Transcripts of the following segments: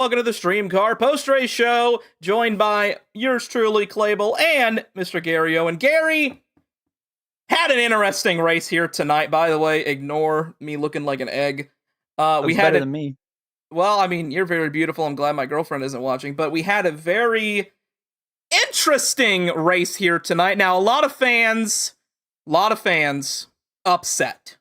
Welcome to the STREAMCAR Post-Race Show, joined by yours truly, Clable, and Mr. Gary Owen. Gary had an interesting race here tonight, by the way. Ignore me looking like an egg. We had better than me. Well, I mean, you're very beautiful. I'm glad my girlfriend isn't watching, but we had a very interesting race here tonight. Now, a lot of fans upset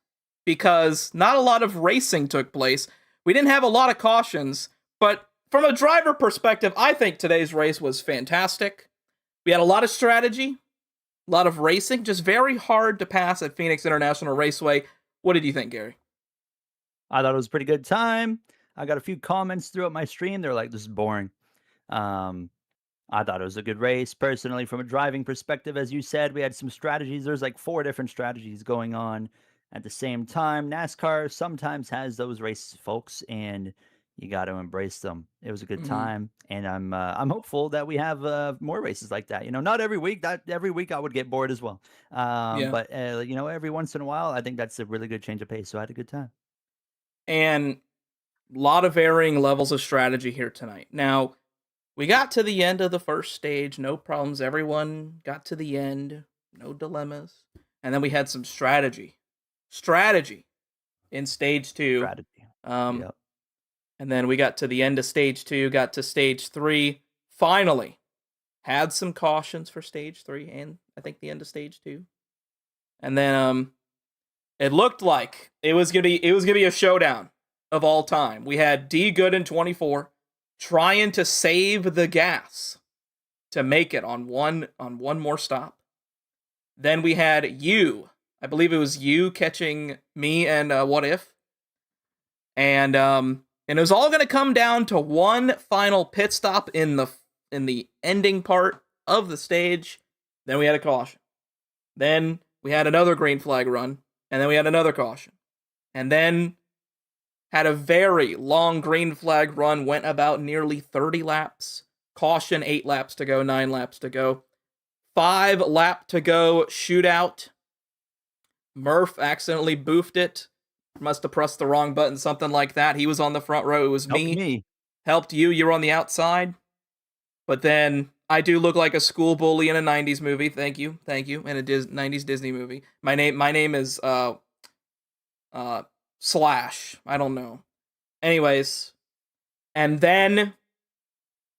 because not a lot of racing took place. We didn't have a lot of cautions, but from a driver perspective, I think today's race was fantastic. We had a lot of strategy, a lot of racing, just very hard to pass at Phoenix International Raceway. What did you think, Gary? I thought it was a pretty good time. I got a few comments throughout my stream. They're like, this is boring. I thought it was a good race. Personally, from a driving perspective, as you said, we had some strategies. There's like 4 different strategies going on at the same time. NASCAR sometimes has those races, folks, and you got to embrace them. It was a good time, and I'm hopeful that we have more races like that. You know, not every week. Every week I would get bored as well. But you know, every once in a while, I think that's a really good change of pace. So I had a good time. And a lot of varying levels of strategy here tonight. Now, we got to the end of the first stage, no problems. Everyone got to the end, no dilemmas. And then we had some strategy in stage 2. Yep. And then we got to the end of stage 2, got to stage 3, finally had some cautions for stage 3 and I think the end of stage 2. And then it looked like it was gonna be a showdown of all time. We had D Good in 24 trying to save the gas to make it on one more stop. Then we had you, I believe it was you catching me and What If. And it was all going to come down to one final pit stop in the ending part of the stage. Then we had a caution. Then we had another green flag run. And then we had another caution. And then had a very long green flag run, went about nearly 30 laps. Caution, 8 laps to go, 9 laps to go. 5 lap to go, shootout. Murph accidentally boofed it. Must have pressed the wrong button, something like that. He was on the front row. It was me. Helped you. You were on the outside. But then I do look like a school bully in a 90s movie. Thank you. In a 90s Disney movie. My name is Slash. I don't know. Anyways, and then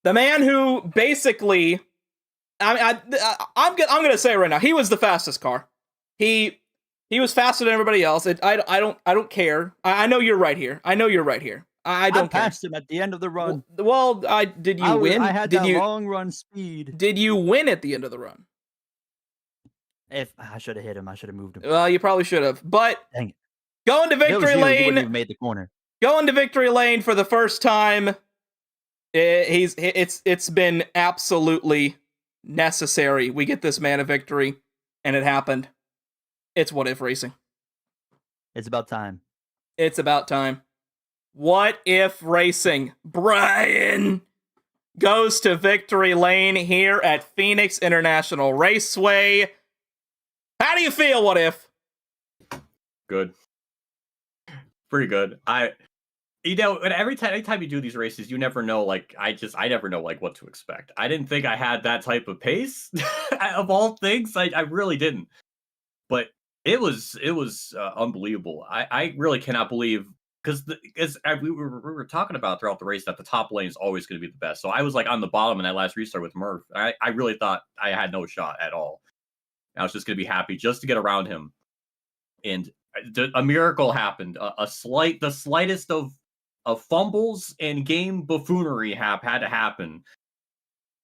the man who basically, I'm gonna say it right now, he was the fastest car. He was faster than everybody else. I don't care. I know you're right here. I don't care. Passed him at the end of the run. Well, did you win? I had long run speed. Did you win at the end of the run? If I should have hit him, I should have moved him. Well, you probably should have. But dang it. Going to victory lane. You wouldn't have made the corner. Going to victory lane for the first time. It's been absolutely necessary. We get this man a victory, and it happened. It's What If Racing. It's about time. What If Racing. Brian goes to victory lane here at Phoenix International Raceway. How do you feel, What If? Good. Pretty good. Anytime you do these races, you never know, like, I never know, like, what to expect. I didn't think I had that type of pace, of all things. I really didn't. But it was unbelievable. I really cannot believe, because we were talking about throughout the race that the top lane is always going to be the best. So I was like on the bottom in that last restart with Murph. I really thought I had no shot at all. I was just going to be happy just to get around him. And a miracle happened. The slightest of fumbles and game buffoonery had to happen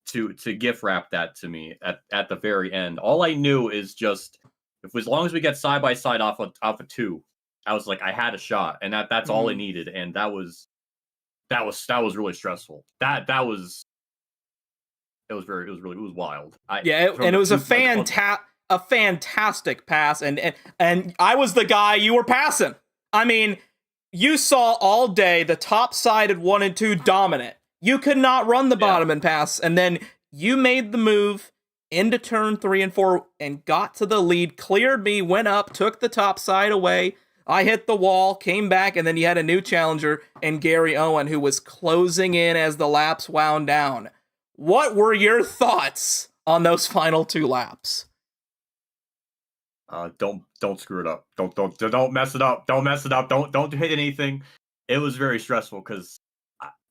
to gift wrap that to me at the very end. All I knew is just, as long as we get side by side off of 2, I was like, I had a shot, and that's all I needed, and that was really stressful. It was wild. And it was a fantastic pass, and I was the guy you were passing. I mean, you saw all day the top-sided 1 and 2 dominant. You could not run the bottom and pass, and then you made the move into turn 3 and 4 and got to the lead, cleared me, went up, took the top side away. I hit the wall, came back, and then you had a new challenger in Gary Owen who was closing in as the laps wound down. What were your thoughts on those final 2 laps? Don't screw it up. Don't mess it up. Don't mess it up. Don't hit anything. It was very stressful because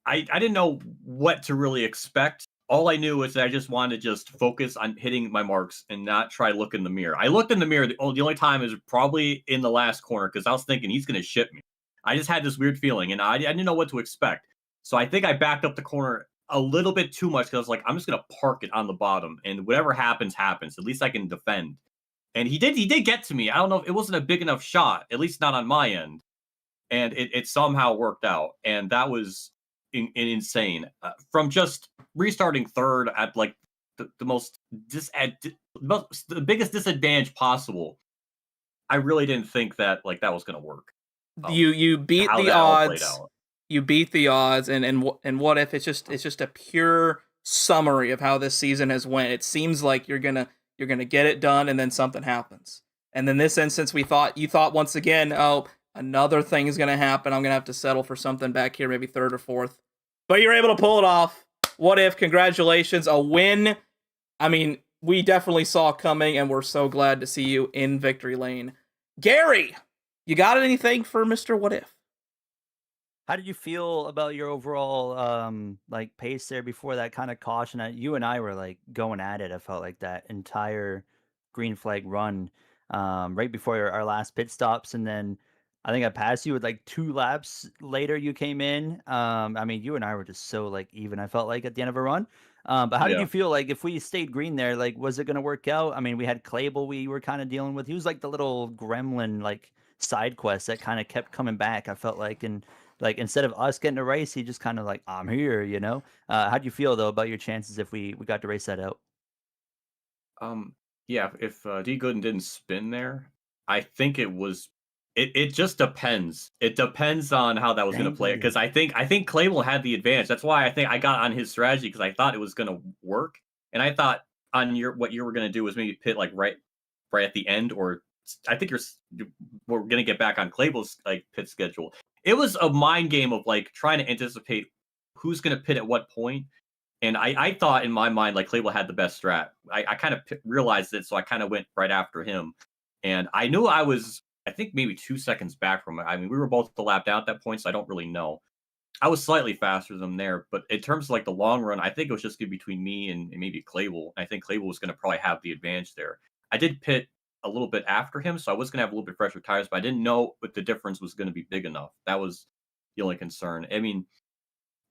I didn't know what to really expect. All I knew was that I just wanted to just focus on hitting my marks and not try to look in the mirror. I looked in the mirror. The only time is probably in the last corner because I was thinking he's going to ship me. I just had this weird feeling, and I didn't know what to expect. So I think I backed up the corner a little bit too much because I was like, I'm just going to park it on the bottom, and whatever happens, happens. At least I can defend. And he did get to me. I don't know if it wasn't a big enough shot, at least not on my end. And it somehow worked out. And that was insane. From just restarting third at like the biggest disadvantage possible, I really didn't think that like that was going to work. You beat how the that all played odds. out. You beat the odds, and what if it's just a pure summary of how this season has went. It seems like you're gonna get it done, and then something happens. And in this instance, you thought once again, oh, another thing is gonna happen. I'm gonna have to settle for something back here, maybe third or fourth. But you're able to pull it off. What if? Congratulations, a win. I mean, we definitely saw coming, and we're so glad to see you in victory lane. Gary, you got anything for Mr. What If? How did you feel about your overall like pace there before that kind of caution? You and I were like going at it. I felt like that entire green flag run right before our last pit stops, and then I think I passed you with like 2 laps later. You came in. I mean, you and I were just so like even. I felt like at the end of a run. But how did you Yeah. feel like if we stayed green there? Like, was it going to work out? I mean, we had Clable we were kind of dealing with. He was like the little gremlin like side quest that kind of kept coming back. I felt like and like instead of us getting a race, he just kind of like I'm here, you know. How do you feel though about your chances if we got to race that out? Um, yeah, if D Gooden didn't spin there, I think it was. It just depends. It depends on how that was going to Thank play. you. Because I think Claymore had the advantage. That's why I think I got on his strategy because I thought it was going to work, and I thought on what you were going to do was maybe pit like right at the end, or I think we're going to get back on Claypool's like pit schedule. It was a mind game of like trying to anticipate who's going to pit at what point. And I thought in my mind, like Claypool had the best strat. I kind of realized it, so I kind of went right after him. And I knew I was, I think, maybe 2 seconds back from it. I mean, we were both the lap down at that point, so I don't really know. I was slightly faster than there, but in terms of like the long run, I think it was just going to be between me and maybe Claypool. I think Claypool was going to probably have the advantage there. I did pit a little bit after him, so I was going to have a little bit fresher tires, but I didn't know if the difference was going to be big enough. That was the only concern. I mean,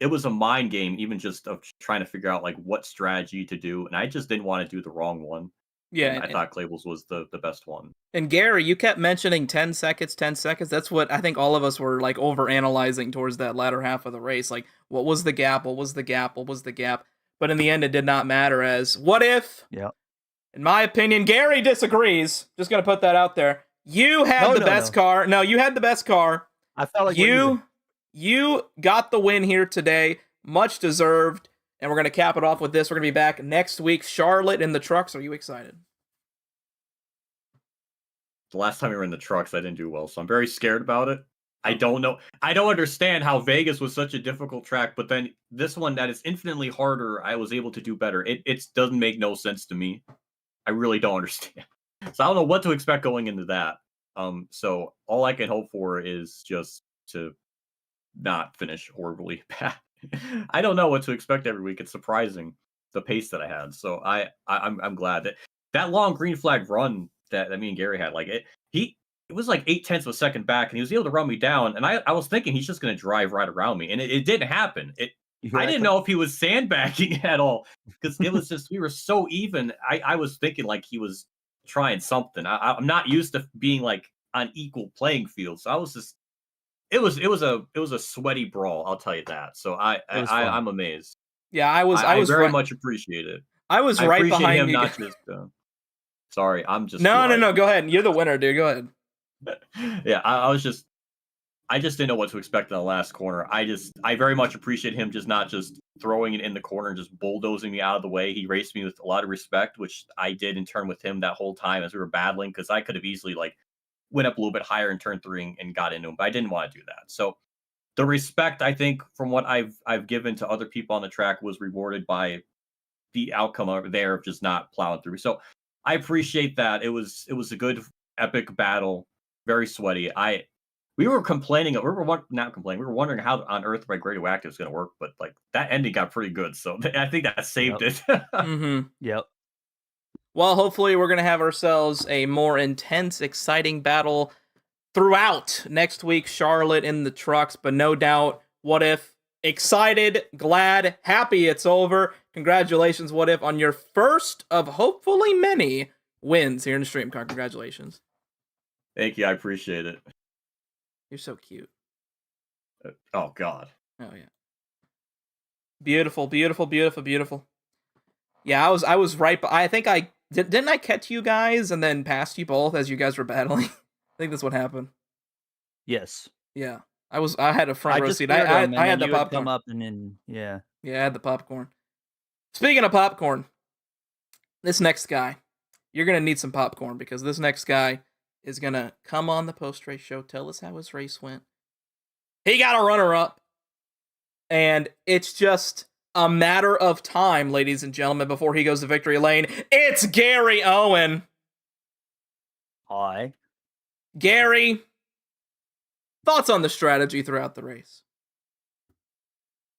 it was a mind game, even just of trying to figure out like what strategy to do, and I just didn't want to do the wrong one. Yeah, And I thought Claypool's was the best one. and Gary, you kept mentioning 10 seconds, 10 seconds. That's what I think all of us were like over analyzing towards that latter half of the race. Like, what was the gap? What was the gap? What was the gap? But in the end, it did not matter. As what if, Yeah. in my opinion, Gary disagrees. Just gonna put that out there. You had No, the no, best no. car. No, you had the best car. I felt like we're even. You got the win here today. Much deserved. And we're gonna cap it off with this. We're gonna be back next week. Charlotte in the trucks. Are you excited? The last time we were in the trucks, I didn't do well, so I'm very scared about it. I don't know. I don't understand how Vegas was such a difficult track, but then this one that is infinitely harder, I was able to do better. It doesn't make no sense to me. I really don't understand. So I don't know what to expect going into that. So all I can hope for is just to not finish horribly bad. I don't know what to expect every week. It's surprising the pace that I had. So I'm glad that long green flag run that me and Gary had, like it was like 0.8 of a second back, and he was able to run me down. And I was thinking he's just going to drive right around me, and it didn't happen. I didn't know if he was sandbagging at all because it was just we were so even. I was thinking like he was trying something. I'm not used to being like on equal playing field, so I was just it was a sweaty brawl. I'll tell you that. So It was fun. I'm amazed. Yeah, I was very right, much appreciate it. I was I right appreciate behind him you. not just. Sorry, I'm just No. Go ahead. You're the winner, dude. Go ahead. Yeah, I just didn't know what to expect in the last corner. I very much appreciate him just not just throwing it in the corner and just bulldozing me out of the way. He raced me with a lot of respect, which I did in turn with him that whole time as we were battling, because I could have easily like went up a little bit higher in turn 3 and got into him, but I didn't want to do that. So the respect, I think, from what I've given to other people on the track was rewarded by the outcome over there of just not plowing through. So I appreciate that. It was a good epic battle, very sweaty. We were complaining, not complaining. We were wondering how on earth my radioactive is going to work, but like that ending got pretty good. So I think that saved it. Mm-hmm. Yep. Well, hopefully we're going to have ourselves a more intense, exciting battle throughout next week, Charlotte in the trucks, but no doubt, What If, excited, glad, happy it's over. Congratulations, What If, on your first of hopefully many wins here in StreamCAR. Congratulations. Thank you. I appreciate it. You're so cute. Oh, God. Oh, yeah. Beautiful, beautiful, beautiful, beautiful. Yeah, I was right, but I think didn't I catch you guys and then passed you both as you guys were battling? I think that's what happened. Yes. Yeah. I had a front row just seat. heard him, and I had then the you would popcorn. come up and then, yeah. Yeah, I had the popcorn. Speaking of popcorn, this next guy, you're going to need some popcorn because this next guy is going to come on the post-race show, tell us how his race went. He got a runner-up, and it's just a matter of time, ladies and gentlemen, before he goes to victory lane. It's Gary Owen. Hi. Gary, thoughts on the strategy throughout the race?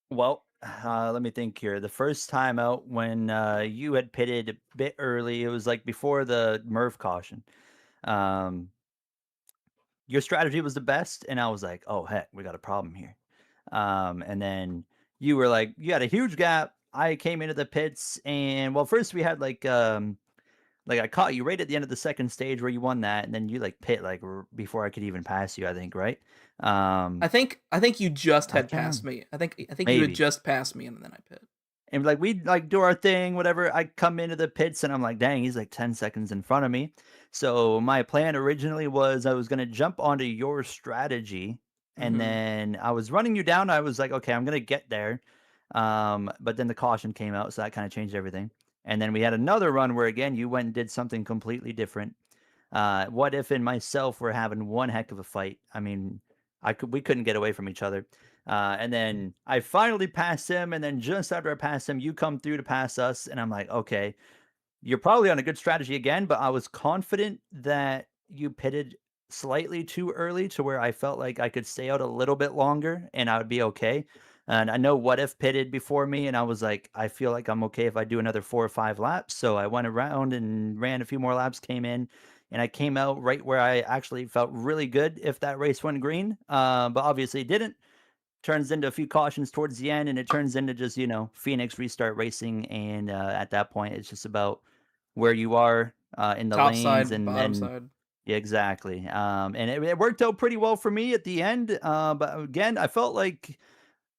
Well, let me think here. The first time out when you had pitted a bit early, it was like before the Murph caution. Your strategy was the best, and I was like, oh, heck, we got a problem here. And then you were like, you had a huge gap. I came into the pits, and well, first we had like I caught you right at the end of the second stage where you won that, and then you like pit like before I could even pass you, I think, right? I think you just had can't passed me. I think you had Maybe. just passed me, and then I pit. And like we'd like do our thing, whatever. I come into the pits and I'm like, dang, he's like 10 seconds in front of me. So my plan originally was I was gonna jump onto your strategy, and Mhm. then I was running you down. I was like, okay, I'm gonna get there. But then the caution came out, so that kind of changed everything. And then we had another run where again you went and did something completely different. What If and myself were having one heck of a fight. I mean, we couldn't get away from each other. And then I finally passed him, and then just after I passed him, you come through to pass us, and I'm like, okay, you're probably on a good strategy again, but I was confident that you pitted slightly too early to where I felt like I could stay out a little bit longer and I would be okay. And I know What If pitted before me, and I was like, I feel like I'm okay if I do another 4 or 5 laps. So I went around and ran a few more laps, came in, and I came out right where I actually felt really good if that race went green. But obviously it didn't. Turns into a few cautions towards the end, and it turns into just, Phoenix restart racing. And at that point, it's just about where you are in the Top lanes, side, and bottom then side. yeah, exactly. And it worked out pretty well for me at the end. But again, I felt like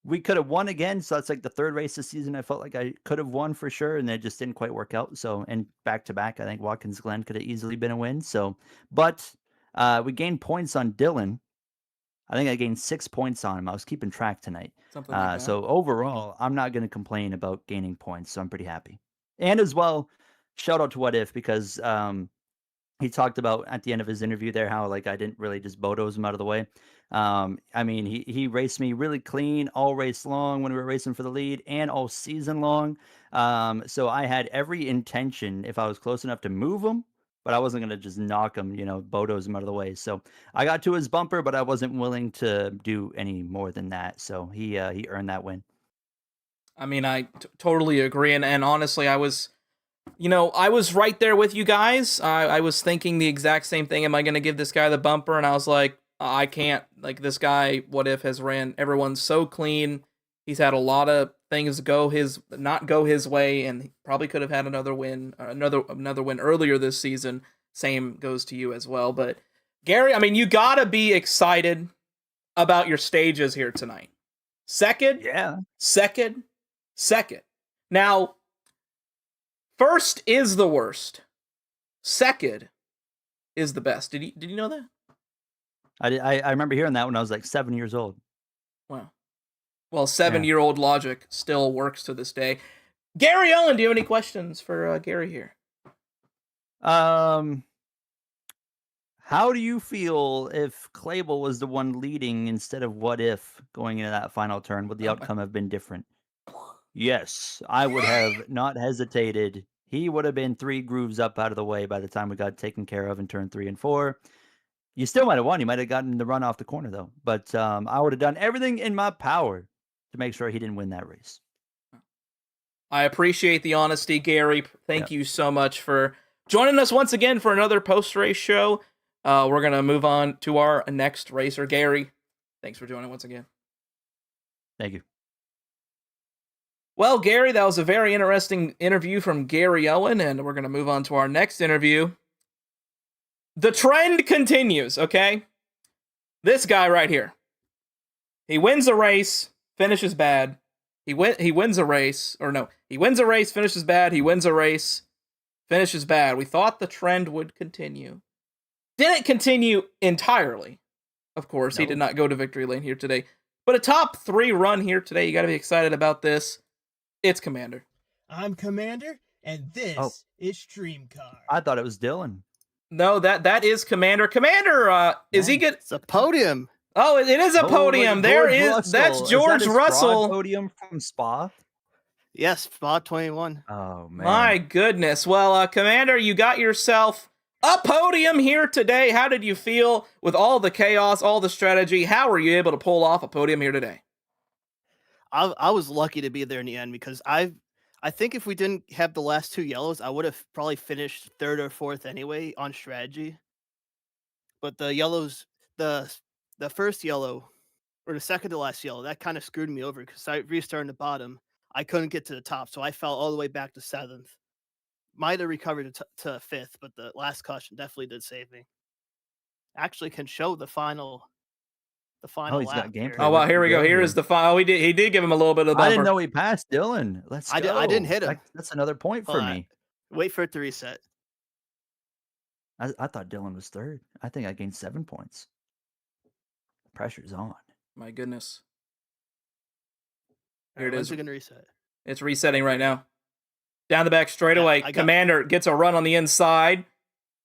we could have won again. So that's like the third race this season. I felt like I could have won for sure, and it just didn't quite work out. So, and back to back, I think Watkins Glen could have easily been a win. So, but we gained points on Dylan. I think I gained 6 points on him. I was keeping track tonight. Something like that. So overall, I'm not going to complain about gaining points. So I'm pretty happy. And as well, shout out to What If, because he talked about at the end of his interview there how like I didn't really just Bodo's him out of the way. I mean, he raced me really clean all race long when we were racing for the lead, and all season long. So I had every intention, if I was close enough, to move him, but I wasn't gonna just knock him, Bodo's him out of the way. So I got to his bumper, but I wasn't willing to do any more than that. So he earned that win. I mean, I totally agree, and honestly, I was right there with you guys. I was thinking the exact same thing. Am I going to give this guy the bumper? And I was like, I can't. Like, this guy, What If, has ran everyone so clean. He's had a lot of things not go his way, and he probably could have had another win, another win earlier this season. Same goes to you as well. But Gary, I mean, you gotta be excited about your stages here tonight. Second. Now, first is the worst. Second is the best. Did you know that? I remember hearing that when I was like 7 years old. Wow. Well, 7-year-old logic still works to this day. Gary Owen, do you have any questions for Gary here? How How do you feel if Clable was the one leading instead of What If going into that final turn? Would the Oh my- outcome have been different? Yes, I would have not hesitated. He would have been 3 grooves up out of the way by the time we got taken care of in turn 3 and 4. You still might have won. You might have gotten the run off the corner, though. But I would have done everything in my power to make sure he didn't win that race. I appreciate the honesty, Gary. Thank Yeah. you so much for joining us once again for another post-race show. We're going to move on to our next racer. Gary, thanks for joining once again. Thank you. Well, Gary, that was a very interesting interview from Gary Owen, and we're going to move on to our next interview. The trend continues, okay? This guy right here. He wins a race, finishes bad. He wins a race, or no, he wins a race, finishes bad. He wins a race, finishes bad. We thought the trend would continue. Didn't continue entirely. Of course, he No. did not go to victory lane here today. But a top 3 run here today. You got to be excited about this. It's Commander. I'm Commander, and this Oh. is StreamCar. I thought it was Dylan. No, that is Commander. Commander, is he Man. good? It's a podium. Oh, it is a Oh, look podium. at There George is. Russell. That's Is George that his fraud Russell. podium from Spa. Yes, spot 21. Oh man. My goodness. Well, Commander, you got yourself a podium here today. How did you feel with all the chaos, all the strategy? How were you able to pull off a podium here today? I was lucky to be there in the end because I think if we didn't have the last 2 yellows, I would have probably finished 3rd or 4th anyway on strategy. But the yellows, the first yellow or the second to last yellow, that kind of screwed me over because I restarted the bottom. I couldn't get to the top, so I fell all the way back to 7th. Might have recovered to 5th, but the last caution definitely did save me. Actually, can show the final. Oh, he's got lap gameplay. here. Oh, well, Looking here we go. good Here here. is the final. He did give him a little bit of the I bumper. didn't know he passed Dylan. Let's go. I didn't hit him. That's another point for Hold on. me. Wait for it to reset. I thought Dylan was 3rd. I think I gained 7 points. Pressure's on. My goodness. All Here right, it when's is. it gonna reset? It's resetting right now. Down the back straightaway. I got- Commander gets a run on the inside.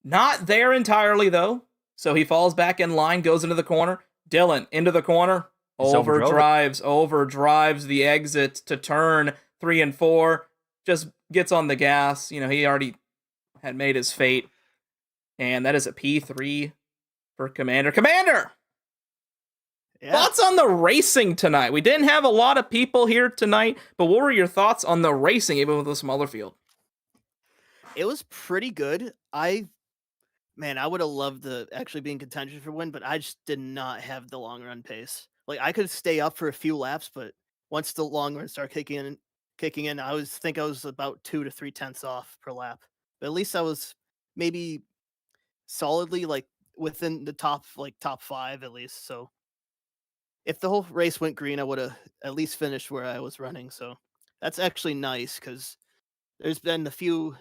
Not there entirely, though. So he falls back in line, goes into the corner. Dylan into the corner. Just overdrove it. Overdrives the exit to turn 3 and 4. Just gets on the gas. You know, he already had made his fate. And that is a P3 for Commander. Commander! Yeah. Thoughts on the racing tonight? We didn't have a lot of people here tonight, but what were your thoughts on the racing, even with a smaller field? It was pretty good. I would have loved to actually be in contention for win, but I just did not have the long run pace. Like I could stay up for a few laps, but once the long run started kicking in, I was about 2 to 3 tenths off per lap. But at least I was maybe solidly like within the top 5 at least. So if the whole race went green, I would have at least finished where I was running. So that's actually nice because there's been a few.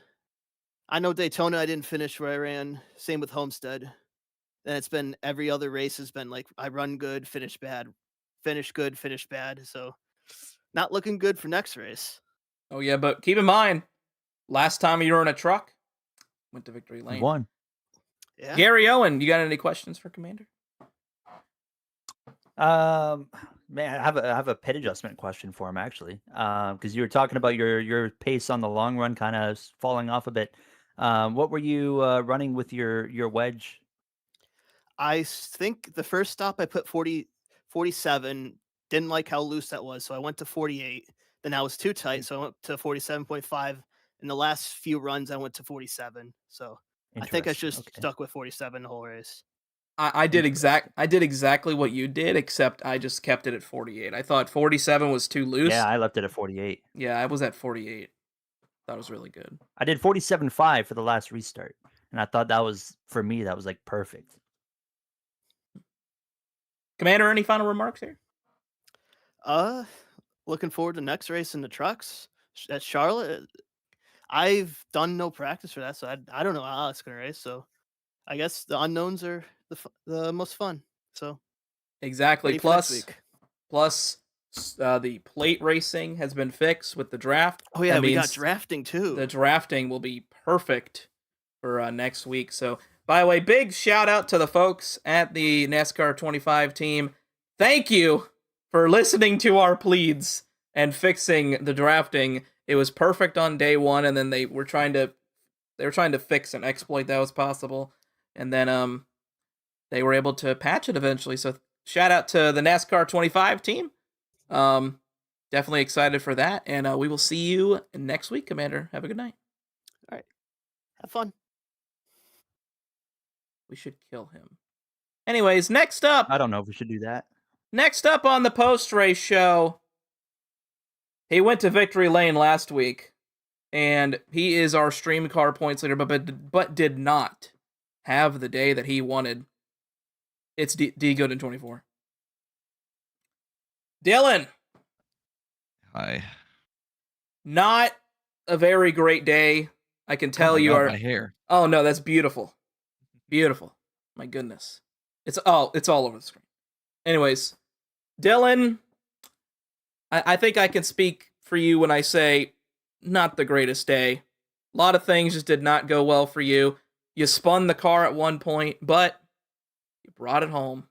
I know Daytona, I didn't finish where I ran. Same with Homestead. Then it's been every other race has been like I run good, finish bad, finish good, finish bad. So not looking good for next race. Oh, yeah, but keep in mind, last time you were in a truck, went to victory lane. One. Yeah. Gary Owen, you got any questions for Commander? Man, I have a pit adjustment question for him actually. Because you were talking about your pace on the long run kind of falling off a bit. What were you running with your wedge? I think the first stop I put 47. Didn't like how loose that was, so I went to 48. Then I was too tight, so I went to 47.5. In the last few runs, I went to 47. So I think I Interesting. just Okay. stuck with 47 the whole race. I did exactly what you did, except I just kept it at 48. I thought 47 was too loose. Yeah, I left it at 48. Yeah, I was at 48. That was really good. I did 47.5 for the last restart, and I thought that was for me. That was like perfect. Commander, any final remarks here? Looking forward to next race in the trucks at Charlotte. I've done no practice for that, so I don't know how it's gonna race. So I guess the unknowns are the most fun. So Exactly. ready for next week. Plus, the plate racing has been fixed with the draft. Oh yeah, That we got means drafting too. The drafting will be perfect for next week. So By the way, big shout out to the folks at the NASCAR 25 team. Thank you for listening to our pleads and fixing the drafting. It was perfect on day one, and then they were trying to fix an exploit that was possible, and then they were able to patch it eventually. So shout out to the NASCAR 25 team. Definitely excited for that, and we will see you next week, Commander. Have a good night. All right. Have fun. We should kill him. Anyways, next up. I don't know if we should do that. Next up on the post-race show, he went to victory lane last week, and he is our STREAMCAR points leader, but did not have the day that he wanted. It's D Good in 24. Dylan. Hi. Not a very great day. I can tell you are. My hair. Oh no, that's beautiful. Beautiful. My goodness. It's all over the screen. Anyways, Dylan, I think I can speak for you when I say not the greatest day. A lot of things just did not go well for you. You spun the car at one point, but you brought it home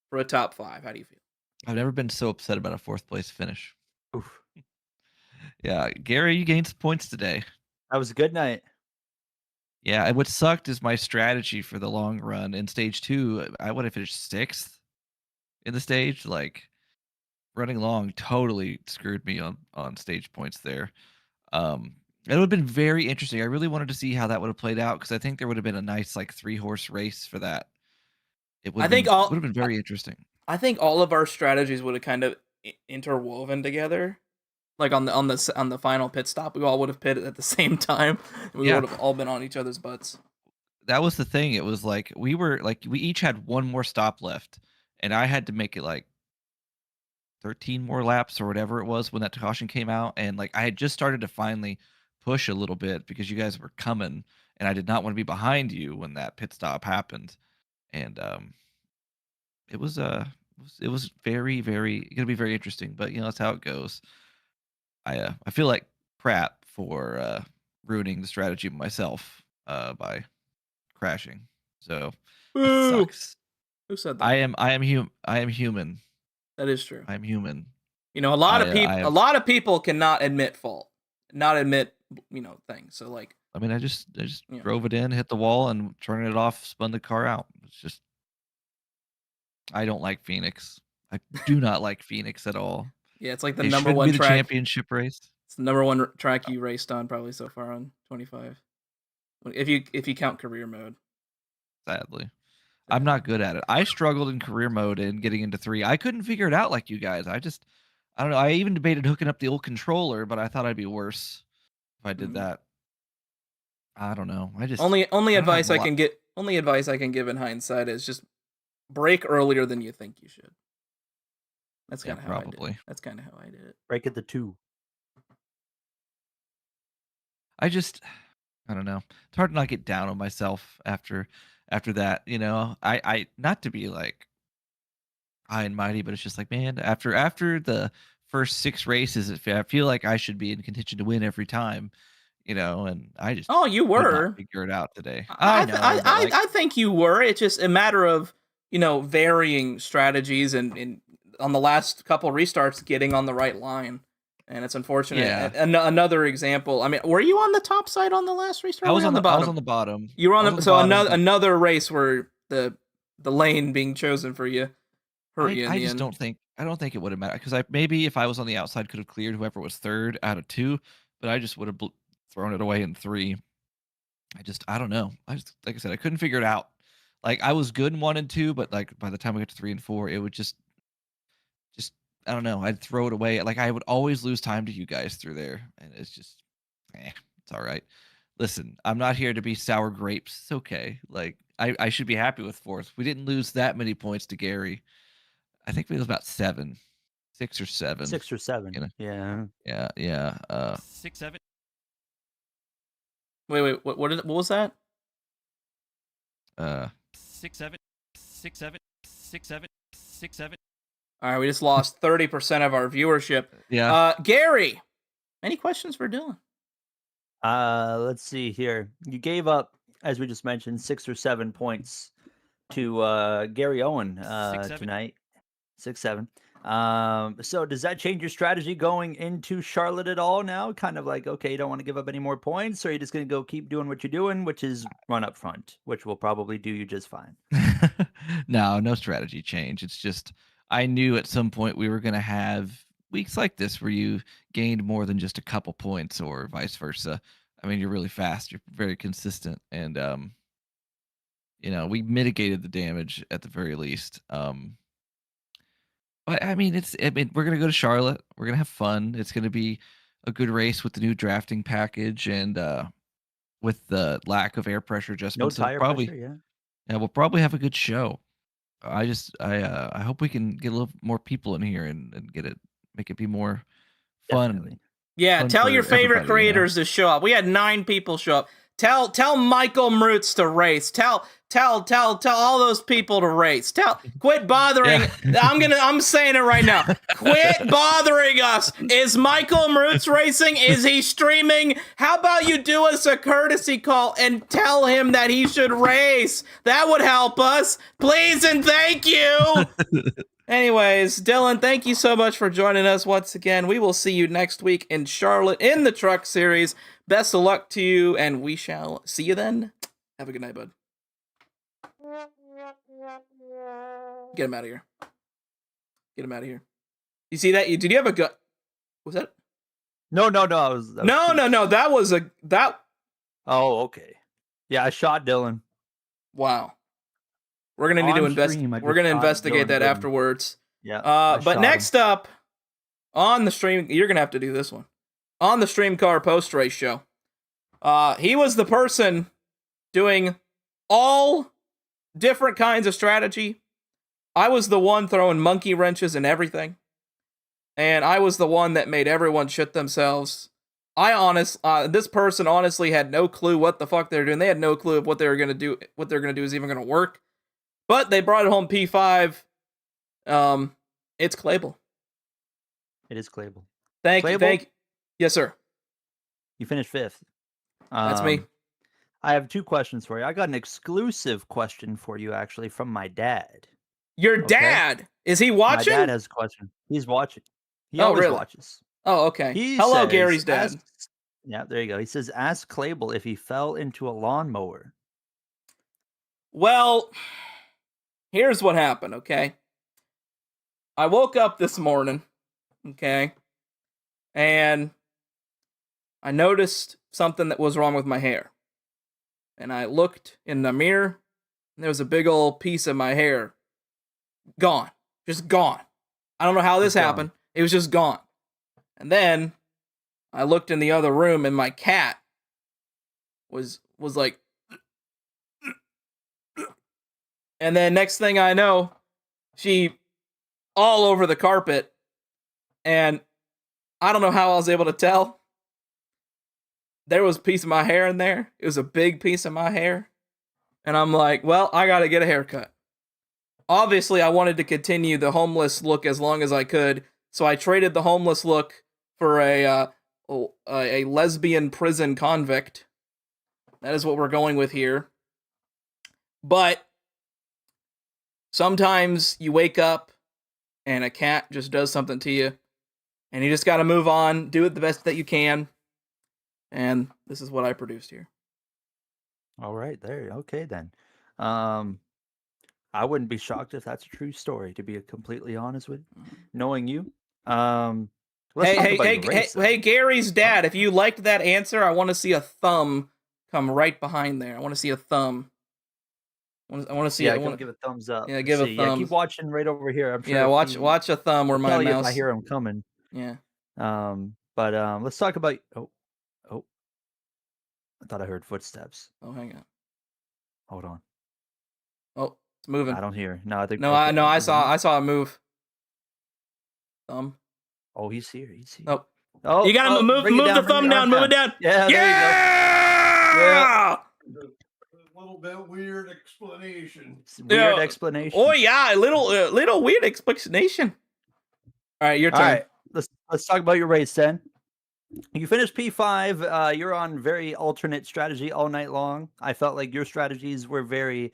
for a top 5. How do you feel? I've never been so upset about a 4th place finish. Oof. Yeah, Gary, you gained some points today. That was a good night. Yeah, and what sucked is my strategy for the long run. In stage 2, I would have finished 6th in the stage. Like, running long totally screwed me on stage points there. It would have been very interesting. I really wanted to see how that would have played out, because I think there would have been a nice 3-horse race for that. It would have been very interesting. I think all of our strategies would have kind of interwoven together. Like on the final pit stop, we all would have pitted at the same time. We would have all been on each other's butts. That was the thing. It was we each had one more stop left, and I had to make it 13 more laps or whatever it was when that caution came out, and I had just started to finally push a little bit because you guys were coming, and I did not want to be behind you when that pit stop happened, and it was very, very gonna be very interesting. But that's how it goes. I feel like crap for ruining the strategy of myself by crashing. So it sucks. Who said that? I am human. That is true. I'm human. A lot of people cannot admit fault, not admit things. So I just drove it in, hit the wall, and turning it off, spun the car out. It's just, I don't like Phoenix. I do not like Phoenix at all. Yeah, it's like the It number should one be the track. championship race. It's the number one track you raced on probably so far on 25. If you count career mode. Sadly. I'm not good at it. I struggled in career mode and getting into 3. I couldn't figure it out like you guys. I don't know. I even debated hooking up the old controller, but I thought I'd be worse if I did that. I don't know. Only advice I can give in hindsight is just brake earlier than you think you should. That's kind of how I did it. That's kind of how I did it. Brake at the 2. I don't know. It's hard to not get down on myself after that. I not to be high and mighty, but it's just man, after the first 6 races, I feel like I should be in contention to win every time. And I just you were figure it out today. I think you were. It's just a matter of varying strategies and on the last couple restarts getting on the right line, and it's unfortunate. Yeah. Another example. I mean, were you on the top side on the last restart? I was on the bottom. I was on the bottom. You were on the bottom. Another race where the lane being chosen for you hurt you. I don't think it would have mattered, because maybe if I was on the outside could have cleared whoever was 3rd out of 2, but I just would have thrown it away in 3. I don't know. Like I said, I couldn't figure it out. I was good in 1 and 2, but by the time I got to 3 and 4, it would just I don't know. I'd throw it away. I would always lose time to you guys through there, and it's just, it's all right. Listen, I'm not here to be sour grapes. It's okay. I should be happy with 4th. We didn't lose that many points to Gary. I think it was about 7, 6 or 7. 6 or 7. Yeah. Yeah. 6, 7. Wait. What was that? 6, 7. 6, 7. 6, 7. 6, 7. All right, we just lost 30% of our viewership. Yeah. Gary, any questions for Dylan? Let's see here. You gave up as we just mentioned, 6 or 7 points to Gary Owen 6-7. tonight. 6-7. So does that change your strategy going into Charlotte at all now? Kind of like, okay, you don't want to give up any more points, or are you just going to go keep doing what you're doing, which is run up front, which will probably do you just fine. No strategy change. It's just I knew at some point we were going to have weeks like this where you gained more than just a couple points or vice versa. I mean, you're really fast, you're very consistent, and we mitigated the damage at the very least. But I mean, we're gonna go to Charlotte. We're gonna have fun. It's gonna be a good race with the new drafting package and with the lack of air pressure No adjustments. tire pressure, yeah. Yeah, we'll probably have a good show. I hope we can get a little more people in here and make it be more fun. Definitely. Yeah, Fun tell for your favorite everybody, you know? creators to show up. We had 9 people show up. Tell Michael Mrutz to race. Tell all those people to race. Quit bothering. Yeah. I'm saying it right now. Quit bothering us. Is Michael Mrutz racing? Is he streaming? How about you do us a courtesy call and tell him that he should race? That would help us. Please and thank you. Anyways, Dylan, thank you so much for joining us once again. We will see you next week in Charlotte in the Truck Series. Best of luck to you, and we shall see you then. Have a good night, bud. Get him out of here. Get him out of here. You see that? Did you have a gun? Was that? No. No. That was that. Oh, okay. Yeah, I shot Dylan. Wow. We're gonna need to investigate. We're gonna investigate that afterwards. Yeah. But next up on the stream, you're gonna have to do this one on the STREAMCAR Post-Race Show. He was the person doing all different kinds of strategy. I was the one throwing monkey wrenches and everything, and I was the one that made everyone shit themselves. This person honestly had no clue what the fuck they were doing. They had no clue of what they were gonna do. What they're gonna do is even gonna work. But they brought it home P5. It's Clable. It is Clable. Thank you. Yes, sir. You finished 5th. That's me. I have 2 questions for you. I got an exclusive question for you, actually, from my dad. Your dad? Is he watching? My dad has a question. He's watching. He Oh, always really? watches. Oh, okay. He Hello, says, Gary's dad. Yeah, there you go. He says, ask Clable if he fell into a lawnmower. Well, here's what happened, okay? I woke up this morning, okay? And I noticed something that was wrong with my hair. And I looked in the mirror, and there was a big old piece of my hair gone. Just gone. I don't know how this happened. It was just gone. And then I looked in the other room, and my cat was like... And then next thing I know, she all over the carpet, and I don't know how I was able to tell. There was a piece of my hair in there. It was a big piece of my hair. And I'm like, well, I gotta get a haircut. Obviously, I wanted to continue the homeless look as long as I could, so I traded the homeless look for a lesbian prison convict. That is what we're going with here. But sometimes you wake up and a cat just does something to you, and you just gotta move on, do it the best that you can. And this is what I produced here. All right, there. Okay, then. I wouldn't be shocked if that's a true story, to be completely honest with you. Knowing you. Hey, Gary's dad, if you liked that answer, I want to see a thumb come right behind there. I want to see a thumb. I want to see. Yeah, give a thumbs up. Yeah, give a thumb. Yeah, keep watching right over here. I'm sure. Yeah, watch a thumb where my mouse. If I hear him coming. Yeah. But let's talk about. Oh, I thought I heard footsteps. Oh, hang on. Hold on. Oh, it's moving. I don't hear. No, I think. No, I saw a move. Thumb. Oh, he's here. Oh, you gotta move the thumb down. Move it down. Yeah. Yeah. A little bit weird explanation. Weird explanation. Oh yeah, a little weird explanation. All right, your turn. All right, let's talk about your race then. You finished P5. You're on very alternate strategy all night long. I felt like your strategies were very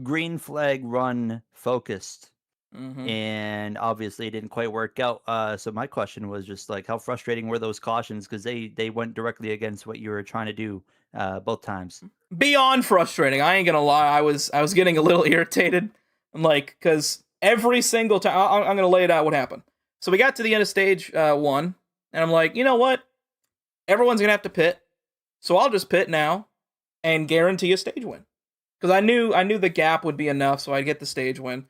green flag run focused, Mm-hmm. and obviously it didn't quite work out. So my question was just like, how frustrating were those cautions? Because they went directly against what you were trying to do both times. Beyond frustrating. I ain't gonna lie. I was getting a little irritated. I'm like, because every single time, I'm gonna lay it out what happened. So we got to the end of stage 1, and I'm like, you know what? Everyone's gonna have to pit, so I'll just pit now and guarantee a stage win. Because I knew the gap would be enough, so I'd get the stage win.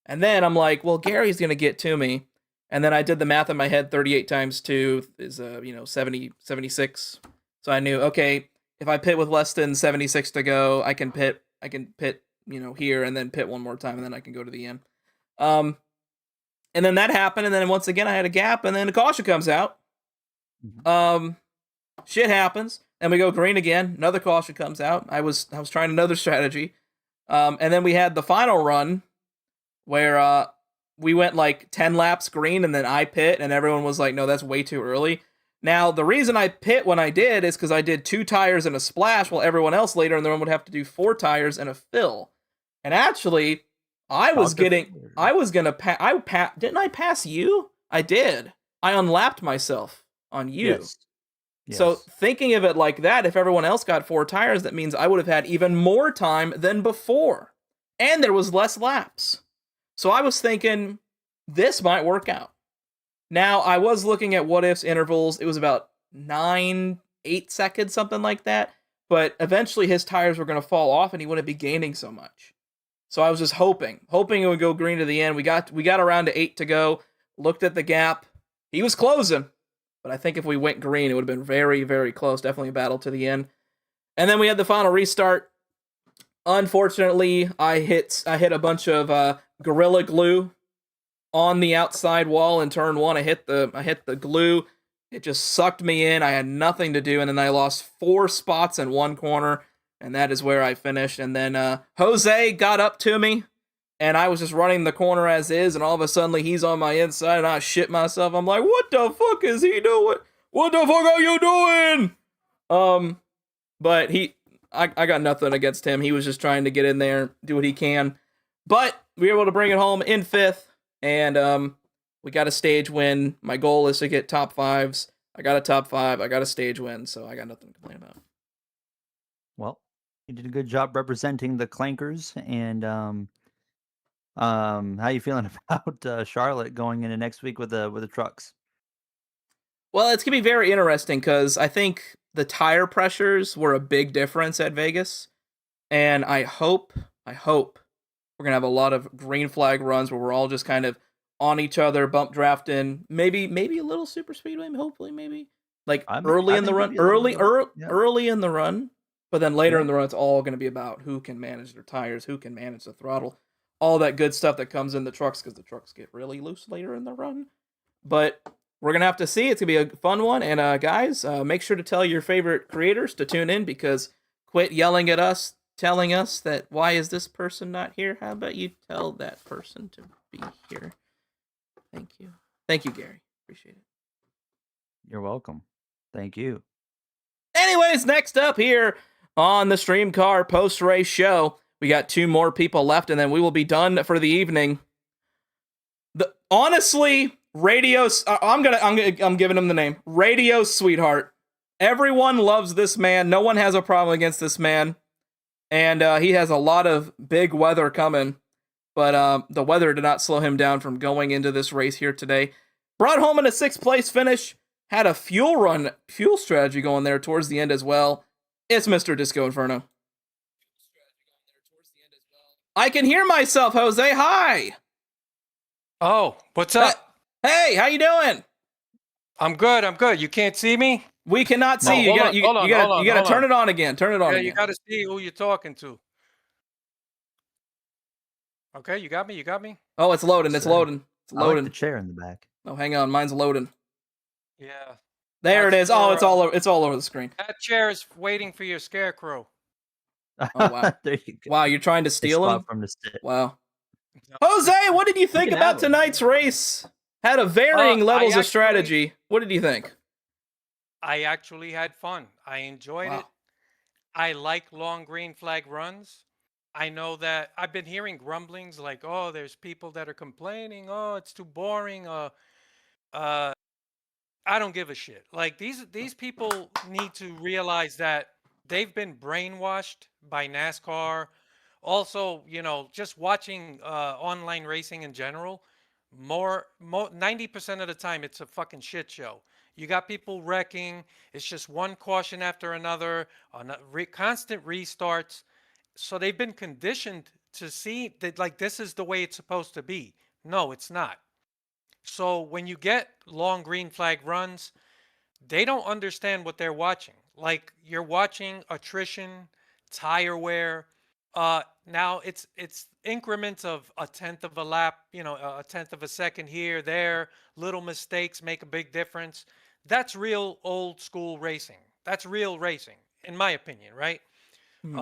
And then I'm like, well, Gary's gonna get to me. And then I did the math in my head. 38 times 2 is 76. So I knew, okay, if I pit with less than 76 to go, I can pit, here and then pit one more time, and then I can go to the end. And then that happened, and then once again I had a gap, and then the caution comes out. Shit happens, and we go green again. Another caution comes out. I was trying another strategy, and then we had the final run where we went like 10 laps green, and then I pit, and everyone was like, "No, that's way too early." Now the reason I pit when I did is because I did 2 tires and a splash, while everyone else later in the run would have to do 4 tires and a fill. And actually, didn't I pass you? I did. I unlapped myself on you. Yes. So thinking of it like that, if everyone else got 4 tires, that means I would have had even more time than before. And there was less laps. So I was thinking, this might work out. Now, I was looking at what ifs intervals. It was about 8 seconds, something like that. But eventually his tires were going to fall off and he wouldn't be gaining so much. So I was just hoping it would go green to the end. We got around to 8 to go, looked at the gap. He was closing. But I think if we went green, it would have been very, very close. Definitely a battle to the end. And then we had the final restart. Unfortunately, I hit a bunch of Gorilla Glue on the outside wall in turn 1. I hit the glue. It just sucked me in. I had nothing to do, and then I lost 4 spots in one corner, and that is where I finished. And then Jose got up to me, and I was just running the corner as is, and all of a sudden he's on my inside, and I shit myself. I'm like, what the fuck is he doing? What the fuck are you doing? But I got nothing against him. He was just trying to get in there, do what he can. But we were able to bring it home in 5th, and we got a stage win. My goal is to get top 5s. I got a top 5. I got a stage win, so I got nothing to complain about. Well, you did a good job representing the Clankers, and how you feeling about Charlotte going into next week with the trucks? Well, it's going to be very interesting because I think the tire pressures were a big difference at Vegas. And I hope we're going to have a lot of green flag runs where we're all just kind of on each other, bump drafting, maybe a little super speedway, hopefully, maybe. Like early in the run. But then later in the run, it's all going to be about who can manage their tires, who can manage the throttle, all that good stuff that comes in the trucks because the trucks get really loose later in the run. But we're going to have to see. It's going to be a fun one. And guys, make sure to tell your favorite creators to tune in because quit yelling at us, telling us that why is this person not here? How about you tell that person to be here? Thank you. Thank you, Gary. Appreciate it. You're welcome. Thank you. Anyways, next up here on the STREAMCAR Post-Race Show, we got 2 more people left, and then we will be done for the evening. Honestly, I'm giving him the name. Radio Sweetheart. Everyone loves this man. No one has a problem against this man. And he has a lot of big weather coming. But the weather did not slow him down from going into this race here today. Brought home in a 6th place finish. Had a fuel strategy going there towards the end as well. It's Mr. Disco Inferno. I can hear myself, Jose. Hi. Oh, what's up? Hey, how you doing? I'm good. You can't see me? We cannot see you. You gotta turn it on again. Turn it on again. You gotta see who you're talking to. Okay, you got me? Oh, it's loading. It's loading. I like the chair in the back. Oh, hang on. Mine's loading. Yeah. There it is. Oh, it's all over the screen. That chair is waiting for your scarecrow. Oh, wow. There you go. Wow, you're trying to steal him? From the stick. Wow. Jose, what did you think about tonight's race? Had a varying levels of strategy. What did you think? I actually had fun. I enjoyed it. Wow. I like long green flag runs. I know that I've been hearing grumblings like, oh, there's people that are complaining, oh, it's too boring. Uh, I don't give a shit. Like these people need to realize that they've been brainwashed by NASCAR. Also, just watching online racing in general, more 90% of the time it's a fucking shit show. You got people wrecking. It's just one caution after another, constant restarts. So they've been conditioned to see that like this is the way it's supposed to be. No, it's not. So when you get long green flag runs, they don't understand what they're watching. Like you're watching attrition, tire wear. Now it's increments of a tenth of a lap, a tenth of a second here, there. Little mistakes make a big difference. That's real old school racing. That's real racing, in my opinion, right? Hmm.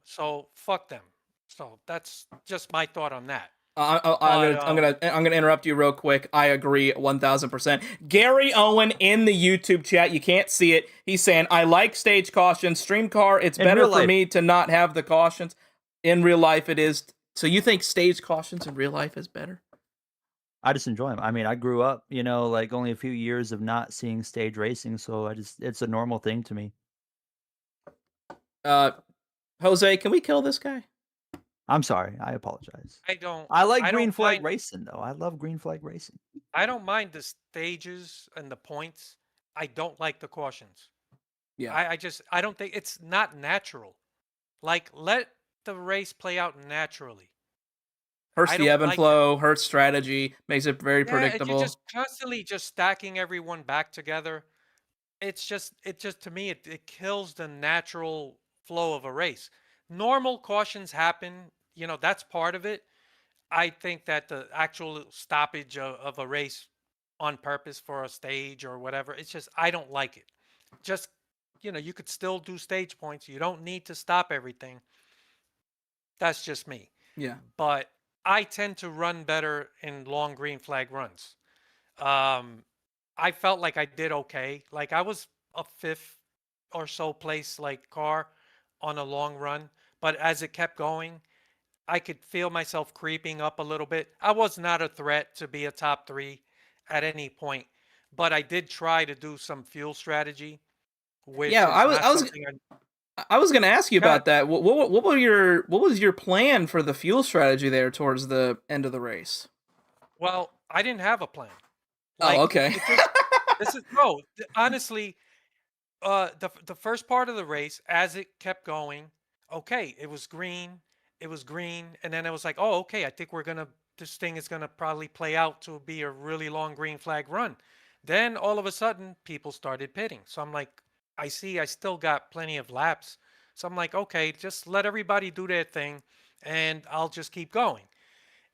So fuck them. So that's just my thought on that. I'm gonna interrupt you real quick. I agree 1000%. Gary Owen in the YouTube chat, you can't see it. He's saying, I like stage cautions. StreamCar, it's In better real for life. me to not have the cautions. In real life, it is. So you think stage cautions in real life is better? I just enjoy them. I mean, I grew up, like only a few years of not seeing stage racing, so it's a normal thing to me. Jose, can we kill this guy? I'm sorry. I apologize. I like don't green flag mind racing, though. I love green flag racing. I don't mind the stages and the points. I don't like the cautions. Yeah. I don't think it's not natural. Like let the race play out naturally. Hurts I the don't ebb and like that. flow, hurts strategy, makes it very Yeah, and you're predictable. just constantly just stacking everyone back together. It just to me it kills the natural flow of a race. Normal cautions happen, that's part of it. I think that the actual stoppage of a race on purpose for a stage or whatever, it's just I don't like it. Just you could still do stage points. You don't need to stop everything. That's just me. Yeah. But I tend to run better in long green flag runs. Um, I felt like I did okay. Like I was a fifth or so place like car on a long run, but as it kept going, I could feel myself creeping up a little bit. I was not a threat to be a top 3 at any point, but I did try to do some fuel strategy, which Yeah, is not something I was going to ask you God, about that. What was your plan for the fuel strategy there towards the end of the race? well, I didn't have a plan. Oh, Like okay. it just this is no, honestly, the first part of the race as it kept going, okay, it was green, and then it was like, oh, okay, I think this thing is gonna probably play out to be a really long green flag run. Then all of a sudden people started pitting, so I'm like, I still got plenty of laps, so I'm like, okay, just let everybody do their thing and I'll just keep going.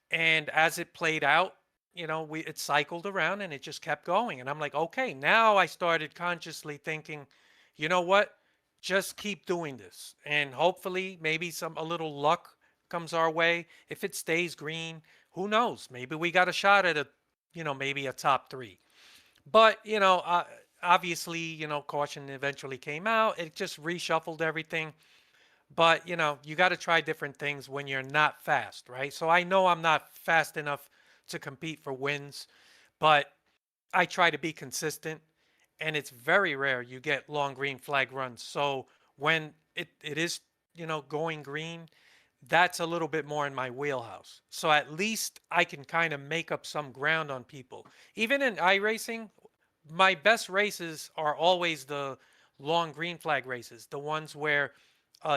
And as it played out, it cycled around and it just kept going. And I'm like, okay, now I started consciously thinking, you know what? Just keep doing this. And hopefully maybe a little luck comes our way. If it stays green, who knows? Maybe we got a shot at maybe a top 3. But, obviously, caution eventually came out. It just reshuffled everything. But, you got to try different things when you're not fast, right? So I know I'm not fast enough to compete for wins, but I try to be consistent, and it's very rare you get long green flag runs. So when it is, going green, that's a little bit more in my wheelhouse. So at least I can kind of make up some ground on people. Even in iRacing, my best races are always the long green flag races, the ones where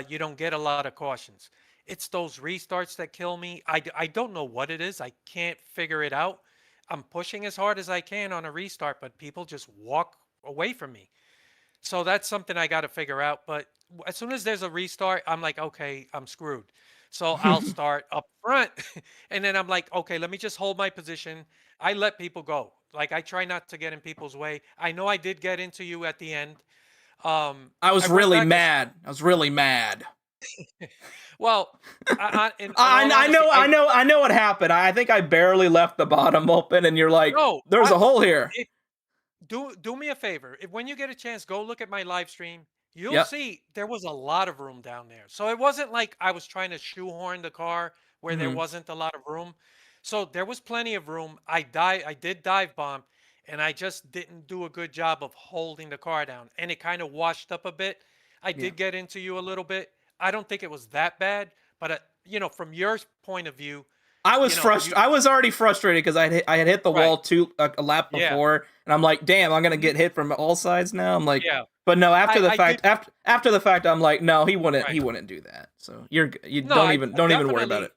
you don't get a lot of cautions. It's those restarts that kill me. I don't know what it is. I can't figure it out. I'm pushing as hard as I can on a restart, but people just walk away from me. So that's something I got to figure out. But as soon as there's a restart, I'm like, okay, I'm screwed. So I'll start up front. And then I'm like, okay, let me just hold my position. I let people go. Like I try not to get in people's way. I know I did get into you at the end. I was I went really back to mad. I was really mad. well, in all honesty, I know what happened. I think I barely left the bottom open, and you're like, no, "There's a hole here." do me a favor. When you get a chance, go look at my live stream. You'll Yep. see there was a lot of room down there. So it wasn't like I was trying to shoehorn the car where there Mhm. wasn't a lot of room. So there was plenty of room. I did dive bomb, and I just didn't do a good job of holding the car down, and it kind of washed up a bit. I Yeah. did get into you a little bit. I don't think it was that bad, but from your point of view, I was you frustrated. I was already frustrated because I had hit the right, wall a lap yeah, before, and I'm like, damn, I'm gonna mhm, get hit from all sides now. I'm like, yeah. but no, after the I did fact, after the fact, I'm like, no, right. he wouldn't do that. So you No, I don't even worry about definitely it.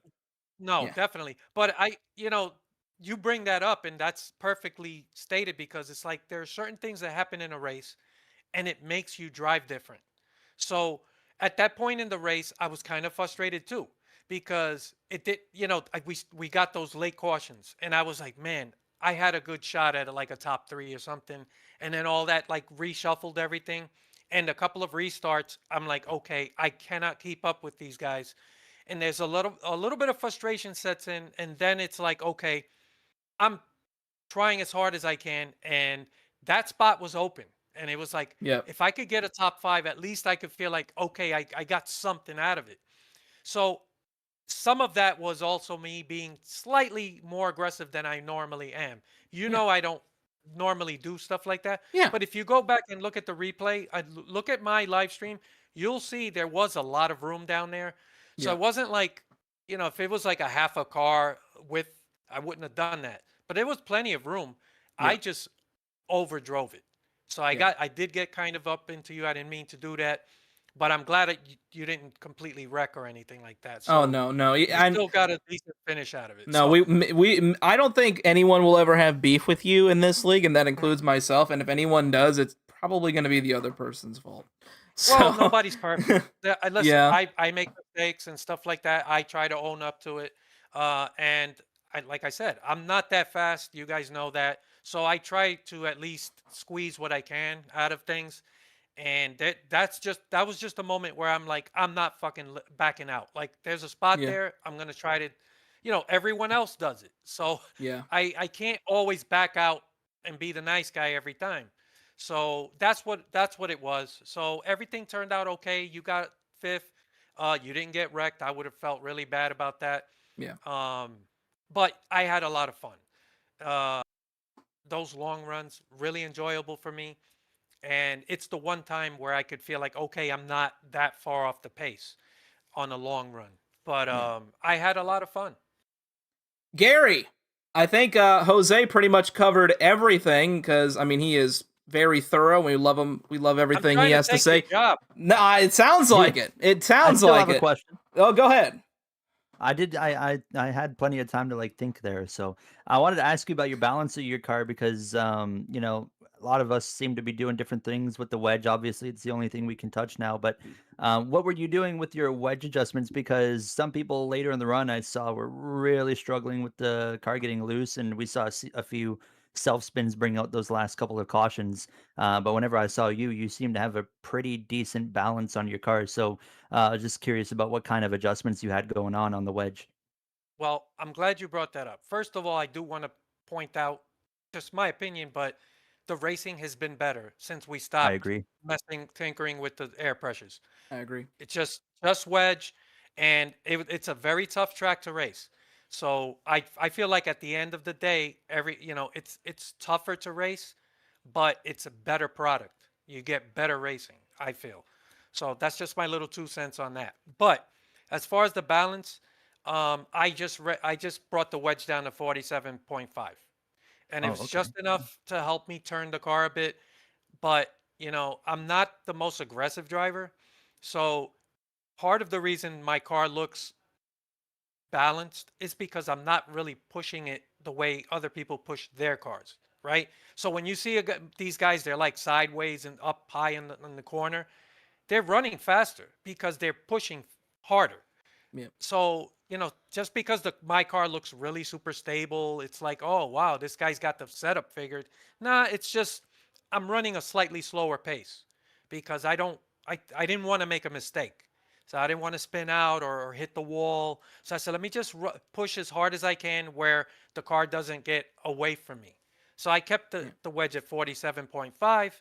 no, Yeah. definitely. But you bring that up, and that's perfectly stated because it's like there are certain things that happen in a race, and it makes you drive different. So at that point in the race, I was kind of frustrated too because it did, like we got those late cautions, and I was like, man, I had a good shot at like a top three or something, and then all that like reshuffled everything, and a couple of restarts. I'm like, okay, I cannot keep up with these guys, and there's a little bit of frustration sets in, and then it's like, okay, I'm trying as hard as I can, and that spot was open. And it was like, Yep. if I could get a top five, at least I could feel like, okay, I got something out of it. So some of that was also me being slightly more aggressive than I normally am. Yeah. I don't normally do stuff like that. Yeah. But if you go back and look at the replay, look at my live stream, you'll see there was a lot of room down there. So Yeah. it wasn't like, if it was like a half a car width, I wouldn't have done that. But there was plenty of room. I Yeah. just overdrove it. So Yeah. I did get kind of up into you. I didn't mean to do that, but I'm glad that you didn't completely wreck or anything like that. Oh So no, no. you still got a decent finish out of it. No, So I don't think anyone will ever have beef with you in this league, and that includes myself. And if anyone does, it's probably going to be the other person's fault. well, So, nobody's perfect. Listen, yeah, I make mistakes and stuff like that. I try to own up to it. And like I said, I'm not that fast. You guys know that. So I try to at least squeeze what I can out of things. And that was just a moment where I'm like, I'm not fucking backing out. Like there's a spot yeah, there. I'm gonna try to, everyone else does it. So yeah, I can't always back out and be the nice guy every time. So that's what it was. So everything turned out okay. You got fifth. You didn't get wrecked. I would have felt really bad about that. yeah, Um, but I had a lot of fun. Uh, those long runs really enjoyable for me, and it's the one time where I could feel like, okay, I'm not that far off the pace on a long run. But yeah. I had a lot of fun. Gary, I think Jose pretty much covered everything because I mean he is very thorough. We love him. We love I'm everything he trying to has to take your say. job. No, it sounds Yeah, like it. It I sounds still like have a it. question. Oh, go ahead. I had plenty of time to like think there. So I wanted to ask you about your balance of your car because a lot of us seem to be doing different things with the wedge. Obviously, it's the only thing we can touch now. But what were you doing with your wedge adjustments? Because some people later in the run I saw were really struggling with the car getting loose, and we saw a few self spins bring out those last couple of cautions. But whenever I saw you, you seem to have a pretty decent balance on your car. So I was just curious about what kind of adjustments you had going on the wedge. Well, I'm glad you brought that up. First of all, I do want to point out, just my opinion, but the racing has been better since we I stopped agree. tinkering with the air pressures. I agree. It's just wedge, and it's a very tough track to race. So I feel like at the end of the day, it's tougher to race, but it's a better product. You get better racing, I feel. So that's just my little 2 cents on that. But as far as the balance, I just brought the wedge down to 47.5, and it Oh, was okay. just enough to help me turn the car a bit. But I'm not the most aggressive driver, so part of the reason my car looks balanced is because I'm not really pushing it the way other people push their cars, right? So when you see these guys, they're like sideways and up high in the corner. They're running faster because they're pushing harder. Yeah. So just because my car looks really super stable, it's like, oh wow, this guy's got the setup figured. Nah, it's just I'm running a slightly slower pace because I didn't want to make a mistake. So I didn't want to spin out or hit the wall. So I said, let me just push as hard as I can where the car doesn't get away from me. So I kept the wedge at 47.5,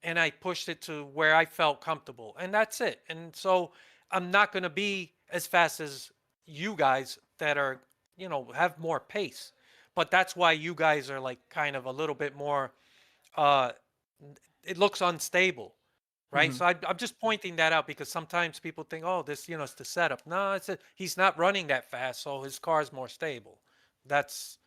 and I pushed it to where I felt comfortable, and that's it. And so I'm not going to be as fast as you guys that are, have more pace. But that's why you guys are like kind of a little bit more. Uh, it looks unstable, right? Mhm. So I'm just pointing that out because sometimes people think, oh, this, it's the setup. No, he's not running that fast, so his car is more stable. That's,